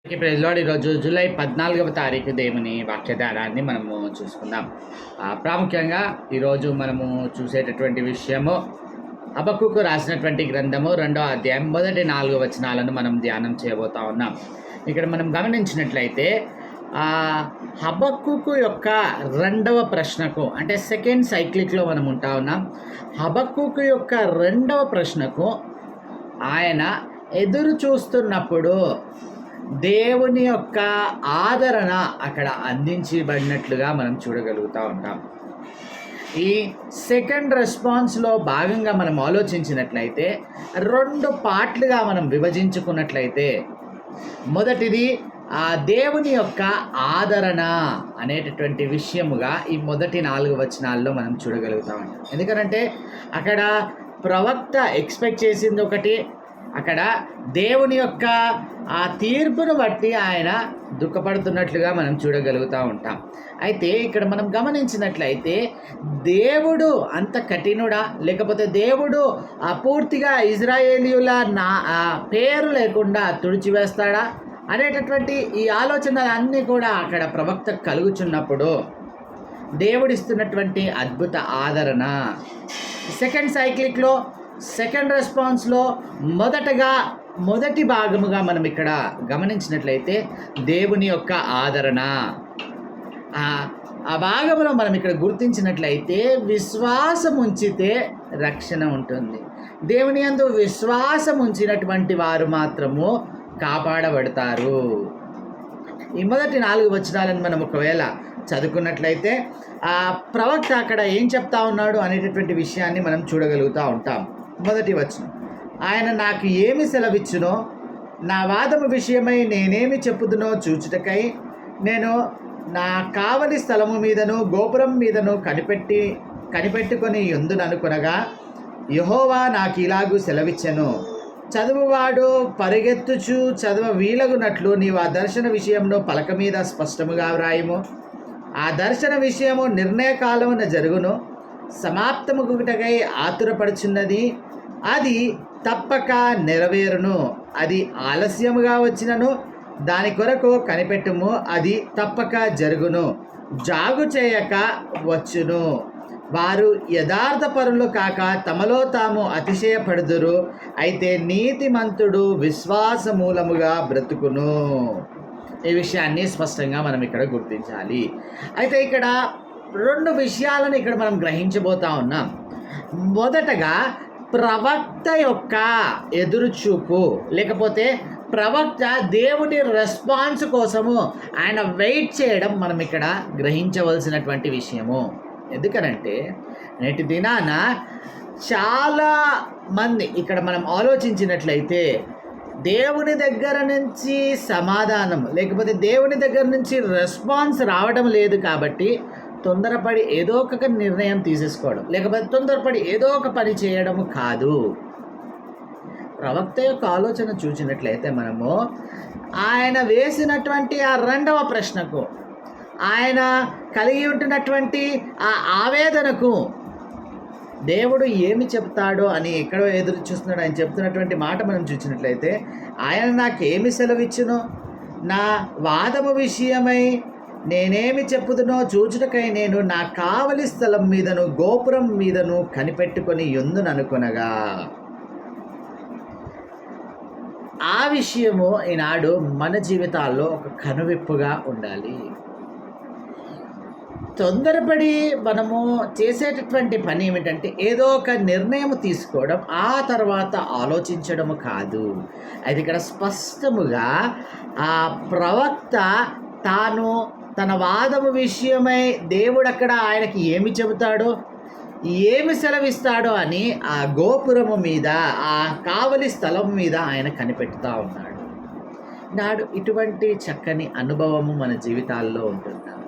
Praise lord. ఈరోజు July 14వ తారీఖు దేవుని వాక్యధారాన్ని మనము చూసుకుందాం. ప్రాముఖ్యంగా ఈరోజు మనము చూసేటటువంటి విషయము హబక్కూకు రాసినటువంటి గ్రంథము 2వ అధ్యాయం మొదటి 4 వచనాలను మనం ధ్యానం చేయబోతా ఉన్నాం. ఇక్కడ మనం గమనించినట్లయితే హబక్కూకు యొక్క 2వ ప్రశ్నకు, అంటే సెకండ్ సైక్లిక్లో మనం ఉంటా ఉన్నాం. హబక్కూకు యొక్క 2వ ప్రశ్నకు ఆయన ఎదురు చూస్తున్నప్పుడు దేవుని యొక్క ఆదరణ అక్కడ అందించబడినట్లుగా మనం చూడగలుగుతూ ఉంటాం. ఈ సెకండ్ రెస్పాన్స్లో భాగంగా మనం ఆలోచించినట్లయితే 2 పార్ట్లుగా మనం విభజించుకున్నట్లయితే, మొదటిది దేవుని యొక్క ఆదరణ అనేటటువంటి విషయముగా ఈ మొదటి 4 వచనాల్లో మనం చూడగలుగుతూ ఉంటాం. ఎందుకంటే అక్కడ ప్రవక్త ఎక్స్పెక్ట్ చేసింది ఒకటి, అక్కడ దేవుని యొక్క ఆ తీర్పును బట్టి ఆయన దుఃఖపడుతున్నట్లుగా మనం చూడగలుగుతూ ఉంటాం. అయితే ఇక్కడ మనం గమనించినట్లయితే దేవుడు అంత కఠినుడా, లేకపోతే దేవుడు పూర్తిగా ఇజ్రాయేలీయుల పేరు లేకుండా తుడిచివేస్తాడా అనేటటువంటి ఈ ఆలోచనలన్నీ కూడా అక్కడ ప్రవక్త కలుగుచున్నప్పుడు దేవుడిస్తున్నటువంటి అద్భుత ఆదరణ సెకండ్ సైక్లిక్లో, సెకండ్ రెస్పాన్స్లో మొదటి భాగముగా మనం ఇక్కడ గమనించినట్లయితే దేవుని యొక్క ఆదరణ, ఆ భాగంలో మనం ఇక్కడ గుర్తించినట్లయితే విశ్వాసం ఉంచితే రక్షణ ఉంటుంది. దేవుని యందు విశ్వాసం ఉంచినటువంటి వారు మాత్రము కాపాడబడతారు. ఈ మొదటి 4 వచనాలను మనం ఒకవేళ చదువుకున్నట్లయితే ఆ ప్రవక్త అక్కడ ఏం చెప్తా ఉన్నాడు అనేటటువంటి విషయాన్ని మనం చూడగలుగుతూ ఉంటాం. మొదటి వచనం, ఆయన నాకు ఏమి సెలవిచ్చునో, నా వాదము విషయమై నేనేమి చెప్పుదునో చూచుటకై నేను నా కావలి స్థలము మీదను గోపురం మీదను కనిపెట్టుకొని యుందుననుకొనగా యెహోవా నాకు ఇలాగూ సెలవిచ్చెను, చదువువాడు పరిగెత్తుచు చదువ వీలగునట్లు నీవు ఆ దర్శన విషయంలో పలక మీద స్పష్టముగా వ్రాయము. ఆ దర్శన విషయము నిర్ణయకాలమున జరుగును, సమాప్తముగుటకై ఆతురపడుచున్నది, అది తప్పక నెరవేరును. అది ఆలస్యముగా వచ్చినను దాని కొరకు కనిపెట్టుము, అది తప్పక జరుగును. జాగు చేయక వచ్చును. వారు యథార్థపరులు కాక తమలో తాము అతిశయపడుదురు, అయితే నీతిమంతుడు విశ్వాసమూలముగా బ్రతుకును. ఈ విషయాన్ని స్పష్టంగా మనం ఇక్కడ గుర్తించాలి. అయితే ఇక్కడ 2 విషయాలను ఇక్కడ మనం గ్రహించబోతా ఉన్నాం. మొదటగా ప్రవక్త యొక్క ఎదురుచూపు, లేకపోతే ప్రవక్త దేవుని రెస్పాన్స్ కోసము ఆయన వెయిట్ చేయడం మనం ఇక్కడ గ్రహించవలసినటువంటి విషయము. ఎందుకనంటే నేటి దినాన చాలా మంది ఇక్కడ మనం ఆలోచించినట్లయితే దేవుని దగ్గర నుంచి సమాధానం, లేకపోతే దేవుని దగ్గర నుంచి రెస్పాన్స్ రావడం లేదు కాబట్టి తొందరపడి ఏదో ఒక నిర్ణయం తీసేసుకోవడం, లేకపోతే తొందరపడి ఏదో ఒక పని చేయడము కాదు. ప్రవక్త యొక్క ఆలోచన చూసినట్లయితే మనము ఆయన వేసినటువంటి ఆ 2వ ప్రశ్నకు, ఆయన కలిగి ఉంటున్నటువంటి ఆ ఆవేదనకు దేవుడు ఏమి చెప్తాడో అని ఎక్కడో ఎదురు చూస్తున్నాడు. ఆయన చెప్తున్నటువంటి మాట మనం చూసినట్లయితే, ఆయన నాకేమి సెలవిచ్చునో, నా వాదము విషయమై నేనేమి చెప్పుదునో చూచుటకై నేను నా కావలి స్థలం మీదను గోపురం మీదను కనిపెట్టుకొని యుందుననుకొనగా. ఆ విషయము ఈనాడు మన జీవితాల్లో ఒక కనువిప్పుగా ఉండాలి. తొందరపడి మనము చేసేటటువంటి పని ఏమిటంటే ఏదో ఒక నిర్ణయం తీసుకోవడం, ఆ తర్వాత ఆలోచించడము కాదు. అది ఇక్కడ స్పష్టముగా ఆ ప్రవక్త తాను తన వాదము విషయమై దేవుడు అక్కడ ఆయనకి ఏమి చెబుతాడో, ఏమి సెలవిస్తాడో అని ఆ గోపురము మీద, ఆ కావలి స్థలం మీద ఆయన కనిపెడుతూ ఉన్నాడు. నాడు ఇటువంటి చక్కని అనుభవము మన జీవితాల్లో ఉంటున్నాం.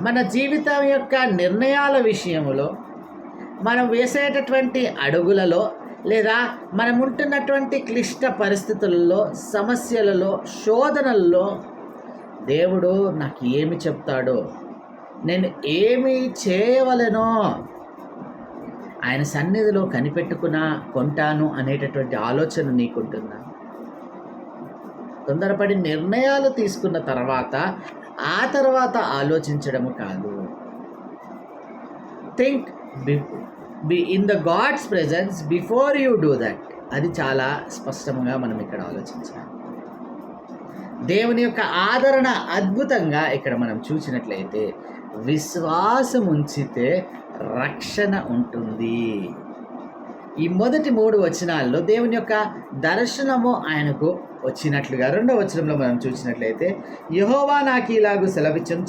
మన జీవితం యొక్క నిర్ణయాల విషయంలో, మనం వేసేటటువంటి అడుగులలో, లేదా మనం ఉంటున్నటువంటి క్లిష్ట పరిస్థితులలో, సమస్యలలో, శోధనల్లో దేవుడు నాకు ఏమి చెప్తాడో, నేను ఏమి చేయవలెనో ఆయన సన్నిధిలో కనిపెట్టుకున్నా కొంటాను అనేటటువంటి ఆలోచన నీకుంటుందా? తొందరపడి నిర్ణయాలు తీసుకున్న తర్వాత ఆ తర్వాత ఆలోచించడము కాదు. Think be in the God's presence before you do that. అది చాలా స్పష్టంగా మనం ఇక్కడ ఆలోచించాలి. దేవుని యొక్క ఆదరణ అద్భుతంగా ఇక్కడ మనం చూసినట్లయితే విశ్వాసం ఉంచితే రక్షణ ఉంటుంది. ఈ మొదటి 3 వచనాల్లో దేవుని యొక్క దర్శనము ఆయనకు వచ్చినట్లుగా 2వ వచనంలో మనం చూసినట్లయితే యెహోవా నాకు ఇలాగు సెలవిచ్చును,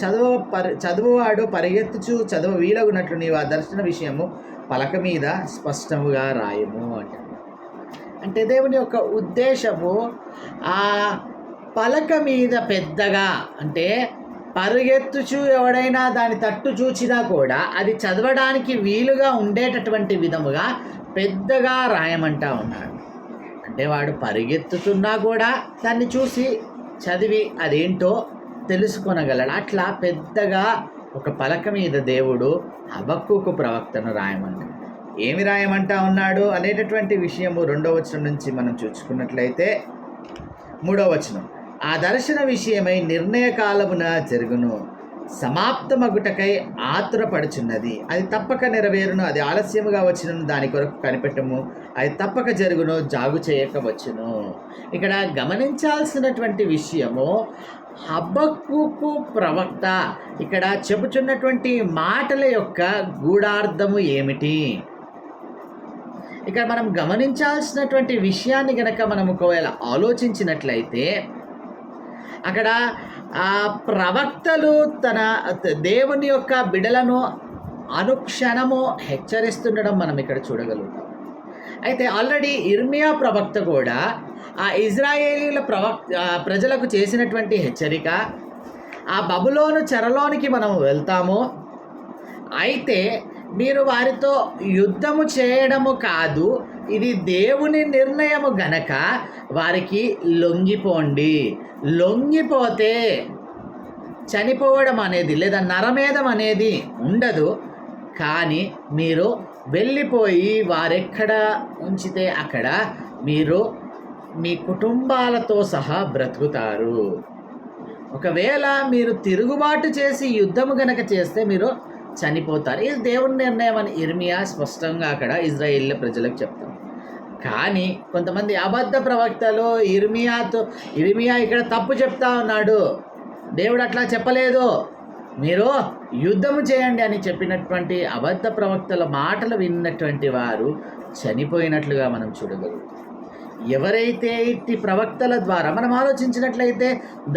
చదువువాడు పరిగెత్తుచు చదువు వీలగునట్లు నీవు ఆ దర్శన విషయము పలక మీద స్పష్టముగా రాయము అంటే దేవుని యొక్క ఉద్దేశము ఆ పలక మీద పెద్దగా, అంటే పరిగెత్తుచు ఎవడైనా దాని తట్టు చూచినా కూడా అది చదవడానికి వీలుగా ఉండేటటువంటి విధముగా పెద్దగా రాయమంటా ఉన్నాడు. అంటే వాడు పరిగెత్తుతున్నా కూడా దాన్ని చూసి చదివి అదేంటో తెలుసుకొనగలడు. అట్లా పెద్దగా ఒక పలక మీద దేవుడు హబక్కూకు ప్రవక్తను రాయమంటాడు. ఏమి రాయమంటా ఉన్నాడు అనేటటువంటి విషయము 2వ వచనం నుంచి మనం చూసుకున్నట్లయితే 3వ వచనం, ఆ దర్శన విషయమై నిర్ణయ కాలమున జరుగును, సమాప్తమగుటకై ఆతురపడుచున్నది, అది తప్పక నెరవేరును, అది ఆలస్యముగా వచ్చినను దాని కొరకు కనిపెట్టము, అది తప్పక జరుగును, జాగు చేయకవచ్చును. ఇక్కడ గమనించాల్సినటువంటి విషయము హబక్కూకు ప్రవక్త ఇక్కడ చెబుతున్నటువంటి మాటల యొక్క గూఢార్థము ఏమిటి? ఇక్కడ మనం గమనించాల్సినటువంటి విషయాన్ని గనక మనం ఒకవేళ ఆలోచించినట్లయితే అక్కడ ఆ ప్రవక్తలు తన దేవుని యొక్క బిడలను అనుక్షణము హెచ్చరిస్తుండడం మనం ఇక్కడ చూడగలుగుతాం. అయితే ఆల్రెడీ ఇర్మియా ప్రవక్త కూడా ఆ ఇజ్రాయేలీల ప్రజలకు చేసినటువంటి హెచ్చరిక, ఆ బబులోను చెరలోనికి మనం వెళ్తాము, అయితే మీరు వారితో యుద్ధము చేయడము కాదు, ఇది దేవుని నిర్ణయము గనక వారికి లొంగిపోండి, లొంగిపోతే చనిపోవడం అనేది లేదా నరమేధం అనేది ఉండదు, కానీ మీరు వెళ్ళిపోయి వారెక్కడ ఉంచితే అక్కడ మీరు మీ కుటుంబాలతో సహా బ్రతుకుతారు. ఒకవేళ మీరు తిరుగుబాటు చేసి యుద్ధము గనక చేస్తే మీరు చనిపోతారు. ఇది దేవుని నిర్ణయం అని ఇర్మియా స్పష్టంగా అక్కడ ఇజ్రాయేల్ ప్రజలకు చెప్తాం. కానీ కొంతమంది అబద్ధ ప్రవక్తలు ఇర్మియా ఇక్కడ తప్పు చెప్తా ఉన్నాడు, దేవుడు అట్లా చెప్పలేదు, మీరు యుద్ధము చేయండి అని చెప్పినటువంటి అబద్ధ ప్రవక్తల మాటలు విన్నటువంటి వారు చనిపోయినట్లుగా మనం చూడగలుగుతాం. ఎవరైతే ఇట్టి ప్రవక్తల ద్వారా మనం ఆలోచించినట్లయితే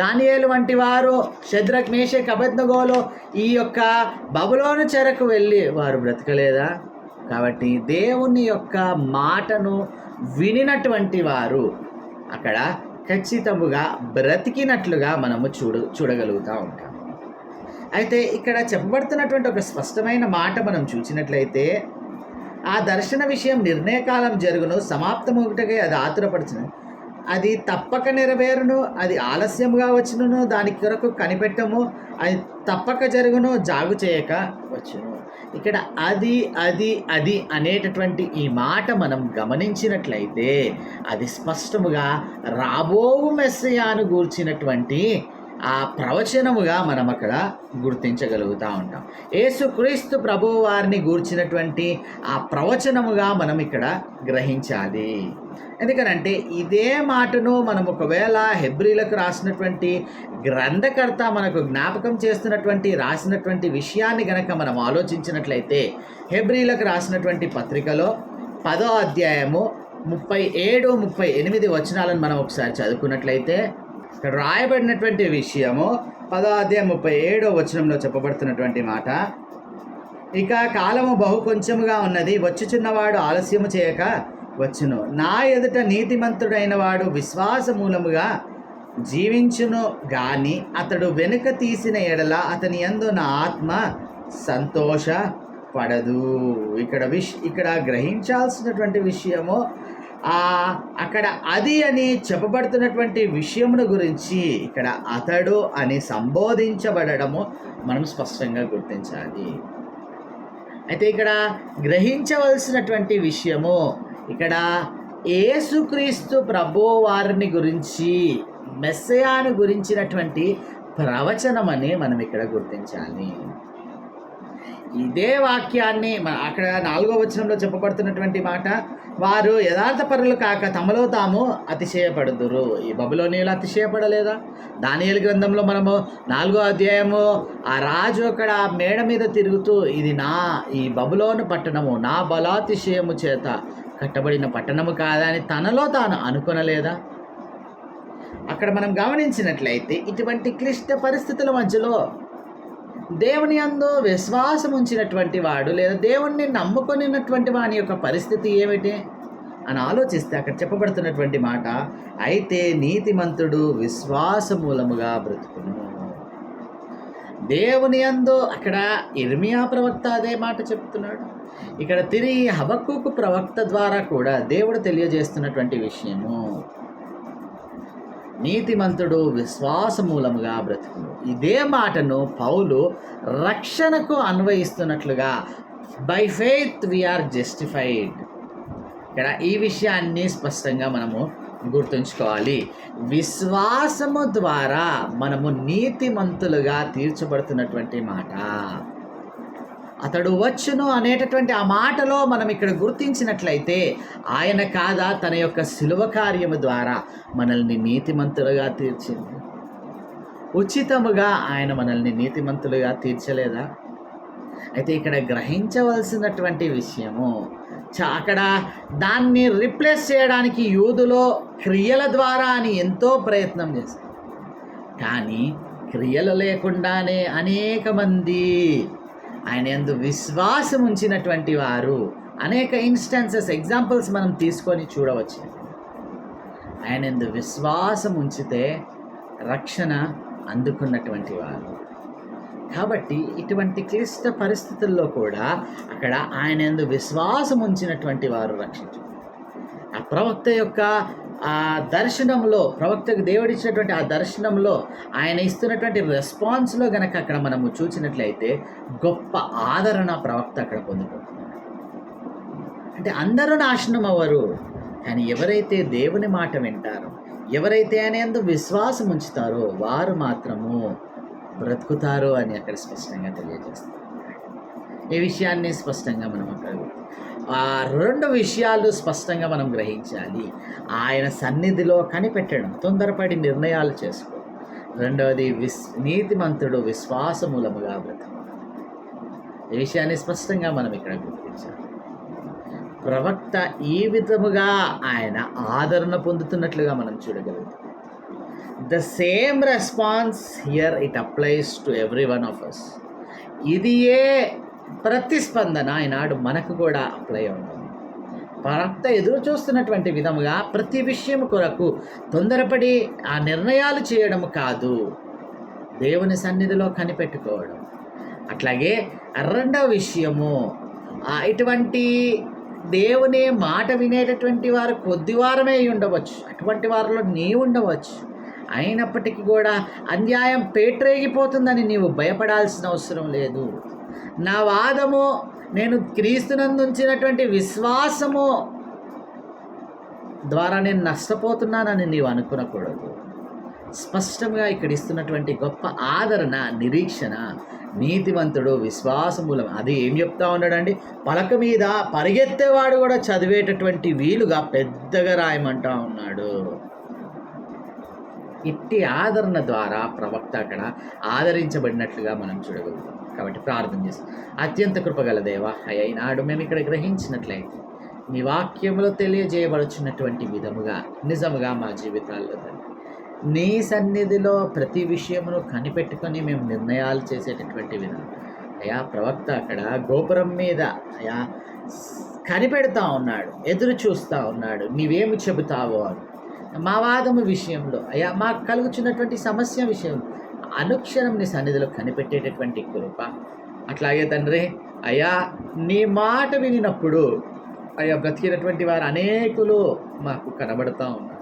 దానియేలు వంటి వారు షద్రక్ మేషక్ అబేద్నెగోలు ఈ యొక్క బబులోను చెరకు వెళ్ళి వారు బ్రతకలేదా? కాబట్టి దేవుని యొక్క మాటను వినినటువంటి వారు అక్కడ ఖచ్చితముగా బ్రతికినట్లుగా మనము చూడగలుగుతూ ఉంటాం. అయితే ఇక్కడ చెప్పబడుతున్నటువంటి ఒక స్పష్టమైన మాట మనం చూసినట్లయితే ఆ దర్శన విషయం నిర్ణయకాలం జరుగును, సమాప్తమొకటిగా అది ఆతురపడుచును, అది తప్పక నెరవేరును, అది ఆలస్యముగా వచ్చును, దాని కొరకు కనిపెట్టము, అది తప్పక జరుగును, జాగు చేయక వచ్చును. ఇక్కడ అది అనేటటువంటి ఈ మాట మనం గమనించినట్లయితే అది స్పష్టముగా రాబోవు మెస్సియాను గూర్చినటువంటి ఆ ప్రవచనముగా మనం అక్కడ గుర్తించగలుగుతూ ఉంటాం. యేసుక్రీస్తు ప్రభువు వారిని గూర్చినటువంటి ఆ ప్రవచనముగా మనం ఇక్కడ గ్రహించాలి. ఎందుకనంటే ఇదే మాటను మనం ఒకవేళ హెబ్రీలకు రాసినటువంటి గ్రంథకర్త మనకు జ్ఞాపకం చేస్తున్నటువంటి రాసినటువంటి విషయాన్ని గనక మనం ఆలోచించినట్లయితే హెబ్రీలకు రాసినటువంటి పత్రికలో 10వ అధ్యాయము 37, 38 వచనాలను మనం ఒకసారి చదువుకున్నట్లయితే ఇక్కడ రాయబడినటువంటి విషయము 10వ అధ్యాయం 37వ వచనంలో చెప్పబడుతున్నటువంటి మాట, ఇక కాలము బహు కొంచెముగా ఉన్నది, వచ్చుచున్నవాడు ఆలస్యము చేయక వచ్చును, నా ఎదుట నీతిమంతుడైన వాడు విశ్వాస మూలముగా జీవించును గాని అతడు వెనుక తీసిన ఎడల అతని యందు నా ఆత్మ సంతోషపడదు. ఇక్కడ గ్రహించాల్సినటువంటి విషయము అక్కడ అది అని చెప్పబడుతున్నటువంటి విషయమును గురించి ఇక్కడ అతడు అని సంబోధించబడము మనం స్పష్టంగా గుర్తించాలి. అయితే ఇక్కడ గ్రహించవలసినటువంటి విషయము ఇక్కడ యేసుక్రీస్తు ప్రభు వారిని గురించి మెస్సయాను గురించినటువంటి ప్రవచనమని మనం ఇక్కడ గుర్తించాలి. ఇదే వాక్యాన్ని అక్కడ 4వ వచనంలో చెప్పబడుతున్నటువంటి మాట, వారు యథార్థపరులు కాక తమలో తాము అతిశయపడుదురు. ఈ బబులోనీయులు అతిశయపడలేదా? దానియేలు గ్రంథంలో మనము 4వ అధ్యాయము ఆ రాజు అక్కడ మేడ మీద తిరుగుతూ, ఇది ఈ బబులోను పట్టణము నా బలాతిశయము చేత కట్టబడిన పట్టణము కాదని తనలో తాను అనుకొనలేదా? అక్కడ మనం గమనించినట్లయితే ఇటువంటి క్లిష్ట పరిస్థితుల మధ్యలో దేవుని యందు విశ్వాసం ఉంచినటువంటి వాడు లేదా దేవుణ్ణి నమ్ముకొనినటువంటి వాని యొక్క పరిస్థితి ఏమిటి అని ఆలోచిస్తే అక్కడ చెప్పబడుతున్నటువంటి మాట, అయితే నీతిమంతుడు విశ్వాస మూలముగా బ్రతుకును. దేవుని యందు అక్కడ ఇర్మియా ప్రవక్త అదే మాట చెప్తున్నాడు. ఇక్కడ తిరిగి హబక్కూకు ప్రవక్త ద్వారా కూడా దేవుడు తెలియజేస్తున్నటువంటి విషయము, నీతిమంతుడు విశ్వాసమూలముగా బ్రతుకును. ఇదే మాటను పౌలు రక్షణకు అన్వయిస్తున్నట్లుగా బై ఫెయిత్ వీఆర్ జస్టిఫైడ్. ఇక్కడ ఈ విషయాన్ని స్పష్టంగా మనము గుర్తుంచుకోవాలి. విశ్వాసము ద్వారా మనము నీతిమంతులుగా తీర్చబడుతున్నటువంటి మాట. అతడు వచ్చును అనేటటువంటి ఆ మాటలో మనం ఇక్కడ గుర్తించినట్లయితే ఆయన కాదా తన యొక్క శిలువ కార్యము ద్వారా మనల్ని నీతిమంతులుగా తీర్చింది? ఉచితముగా ఆయన మనల్ని నీతిమంతులుగా తీర్చలేదా? అయితే ఇక్కడ గ్రహించవలసినటువంటి విషయము, అక్కడ దాన్ని రిప్లేస్ చేయడానికి యూదులో క్రియల ద్వారా అని ఎంతో ప్రయత్నం చేశారు. కానీ క్రియలు లేకుండానే అనేక మంది ఆయన యందు విశ్వాసం ఉంచినటువంటి వారు, అనేక ఎగ్జాంపుల్స్ మనం తీసుకొని చూడవచ్చు. ఆయన యందు విశ్వాసం ఉంచితే రక్షణ అందుకున్నటువంటి వారు. కాబట్టి ఇటువంటి క్లిష్ట పరిస్థితుల్లో కూడా అక్కడ ఆయన యందు విశ్వాసం ఉంచినటువంటి వారు రక్షించు. ఆ ప్రవక్త యొక్క ఆ దర్శనంలో, ప్రవక్తకు దేవుడిచ్చినటువంటి ఆ దర్శనంలో ఆయన ఇస్తున్నటువంటి రెస్పాన్స్లో గనక అక్కడ మనము చూసినట్లయితే గొప్ప ఆదరణ ప్రవక్త అక్కడ పొందుకుంటున్నాడు. అంటే అందరూ నాశనం అవ్వరు, కానీ ఎవరైతే దేవుని మాట వింటారో, ఎవరైతే ఆయన యందు విశ్వాసం ఉంచుతారో వారు మాత్రము బ్రతుకుతారు అని అక్కడ స్పష్టంగా తెలియజేస్తారు. ఈ విషయాన్ని స్పష్టంగా మనం అక్కడ ఆ 2 విషయాలు స్పష్టంగా మనం గ్రహించాలి. ఆయన సన్నిధిలో కనిపెట్టడం, తొందరపడి నిర్ణయాలు చేసుకో. రెండవది నీతిమంతుడు విశ్వాసమూలముగా బ్రతుకు. ఈ విషయాన్ని స్పష్టంగా మనం ఇక్కడ గుర్తించాలి. ప్రవక్త ఈ విధముగా ఆయన ఆదరణ పొందుతున్నట్లుగా మనం చూడగలుగుతాం. The same response here it applies to every one of us. ఇది ప్రతిస్పందన ఈనాడు మనకు కూడా అప్లై అవుతుంది. ప్రవక్త ఎదురు చూస్తున్నటువంటి విధముగా ప్రతి విషయం కొరకు తొందరపడి ఆ నిర్ణయాలు చేయడం కాదు, దేవుని సన్నిధిలో కనిపెట్టుకోవడం. అట్లాగే 2వ విషయము, ఇటువంటి దేవుని మాట వినేటటువంటి వారు కొద్ది వారమే ఉండవచ్చు, అటువంటి వారిలో నీవు ఉండవచ్చు. అయినప్పటికీ కూడా అన్యాయం పేట్రేగిపోతుందని నీవు భయపడాల్సిన అవసరం లేదు. నా వాదము, నేను క్రీస్తునందు ఉంచినటువంటి విశ్వాసము ద్వారా నేను నష్టపోతున్నానని నీవు అనుకునకూడదు. స్పష్టంగా ఇక్కడ ఇస్తున్నటువంటి గొప్ప ఆదరణ, నిరీక్షణ, నీతివంతుడు విశ్వాసమూలం. అది ఏం చెప్తా ఉన్నాడండి? పలక మీద పరిగెత్తేవాడు కూడా చదివేటటువంటి వీలుగా పెద్దగా రాయమంటా ఉన్నాడు. ఇట్టి ఆదరణ ద్వారా ప్రవక్త అక్కడ ఆదరించబడినట్లుగా మనం చూడగలుగుతాం. కాబట్టి ప్రార్థన చేస్తాం. అత్యంత కృపగల దేవా, అయినాడు మేము ఇక్కడ గ్రహించినట్లయితే నీ వాక్యంలో తెలియజేయబడుచున్నటువంటి విధముగా నిజముగా మా జీవితాల్లో నీ సన్నిధిలో ప్రతి విషయమును కనిపెట్టుకొని మేము నిర్ణయాలు చేసేటటువంటి విధానం. అయా ప్రవక్త అక్కడ గోపురం మీద కనిపెడతా ఉన్నాడు, ఎదురు చూస్తూ ఉన్నాడు, నీవేమి చెబుతావో అని. మా వాదము విషయంలో మాకు కలుగుచున్నటువంటి సమస్య విషయంలో అనుక్షణం నీ సన్నిధిలో కనిపెట్టేటటువంటి కృప. అట్లాగే తండ్రి నీ మాట వినినప్పుడు బ్రతికినటువంటి వారు అనేకులు మాకు కనబడుతూ ఉన్నారు.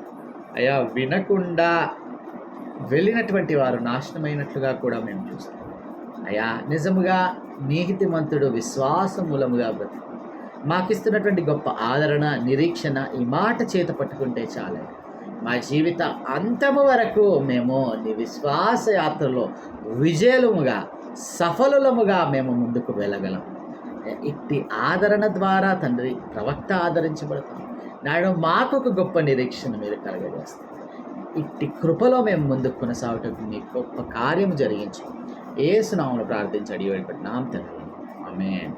వినకుండా వెళ్ళినటువంటి వారు నాశనమైనట్లుగా కూడా మేము చూస్తాం. నిజముగా నీతిమంతుడు విశ్వాసమూలముగా బ్రతుకు మాకిస్తున్నటువంటి గొప్ప ఆదరణ, నిరీక్షణ ఈ మాట చేత పట్టుకుంటే చాలే. మా జీవిత అంతము వరకు మేము నీ విశ్వాస యాత్రలో విజయముగా సఫలులముగా మేము ముందుకు వెళ్ళగలం. ఇట్టి ఆదరణ ద్వారా తండ్రి ప్రవక్త ఆదరించబడతాం. నాడు మాకు ఒక గొప్ప నిరీక్షణ మీరు కలగజేస్తాం. ఇట్టి కృపలో మేము ముందుకు కొనసాగటం మీ గొప్ప కార్యము జరిగించు. యేసు నామములో ప్రార్థించి అడిగి వేడుకుంటున్నాం తండ్రి. ఆమేన్.